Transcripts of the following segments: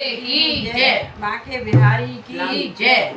की जय। बांके बिहारी की जय।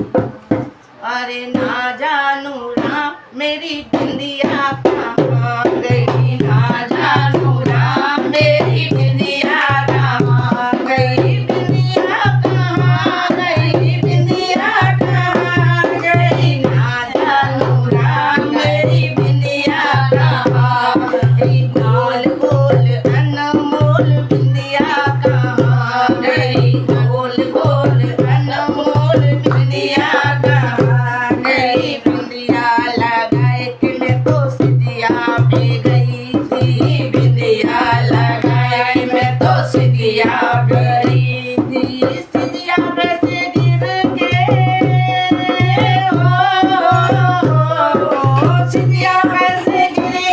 अरे ना जानू राम मेरी बिंदिया कहाँ गई, ना जानू राम मेरी बिंदिया कहाँ गई, बिंदिया कहाँ गई, बिंदिया कहाँ गई, ना जानू राम मेरी बिंदिया कहाँ गई, गोल गोल अनमोल बिंदिया कहाँ गई, गोल गोल अनमोल बिंदिया कहाँ गई, बिंदिया लगाए कि मैं तो सिदिया पे गई थी, बिंदिया लगाए मैं तो सिदिया पे गई थी, सिदिया पे से गिर के सिदिया पे से गिरे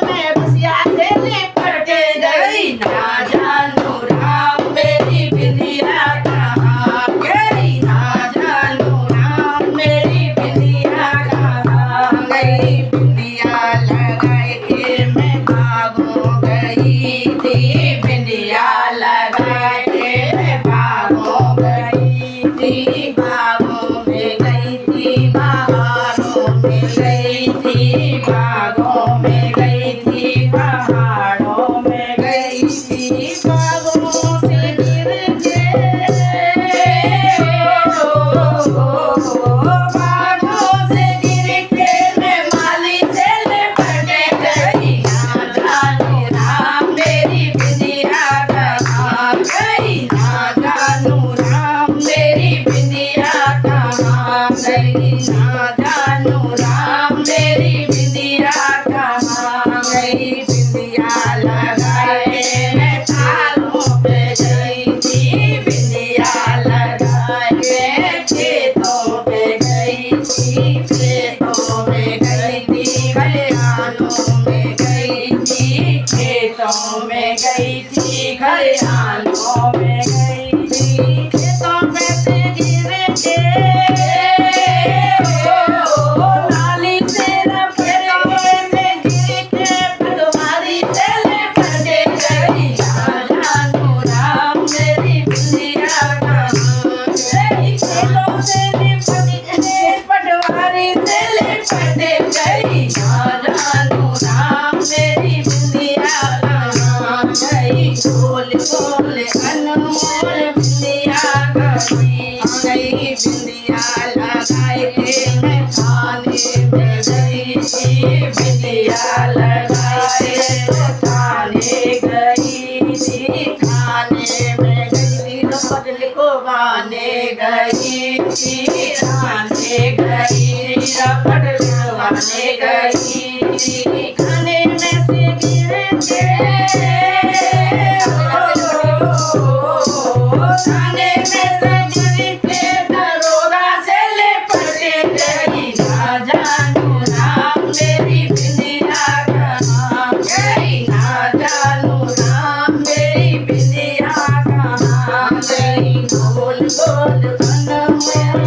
मैं बसिया से लिपट गई, ना जानू राम मेरी बिंदिया कहाँ गई, ना जानू राम मेरी बिंदिया कहाँ गई, बिंदिया लगाए के मैं भागो गई थी, बिंदिया लगाए के मैं भागो गई थी, भागों में गई थी, पहाड़ों में गई थी, भागों में गई थी, पहाड़ों में गई थी, बागों से गिर के बागों से गिर के मैं माली से लिपट गई, ना जानू राम मेरी बिंदिया कहाँ गई, ना जानू राम मेरी बिंदिया कहाँ गई, ना जानू राम मेरी बिंदिया कहाँ गई, बिंदिया लगाए मैं तारों पे गई थी, बिंदिया लगाए खेतों पे गई थी, खेतों में गई थी, खलिहानों में गई थी, खेतों में गई थी, खलिहानों में गई थी, खेतों में से गिर के नाली से खेतों में से गिर के पटवारी से लिपट गई, ना जानू राम मेरी बिंदिया कहाँ गई, खेतों से लिपट के पटवारी से लिपट गई, ना जानू राम मेरी बिंदिया कहाँ गई, गोल गोल अनमोल बिंदिया कहाँ गई, बिंदिया लगाए के मैं थाने में गई थी, बिंदिया लगाए तो थाने गई थी, थाने में गई थी रपट लिखवाने गई थी, थाने गई रपट लिखवाने गई थी, खाने में से गिर के खाने में से गिर के दरोगा से लिपट गई, ना जानू राम मेरी बिंदिया कहाँ गई, ना जानू राम मेरी बिंदिया कहाँ गई, गोल गोल अनमोल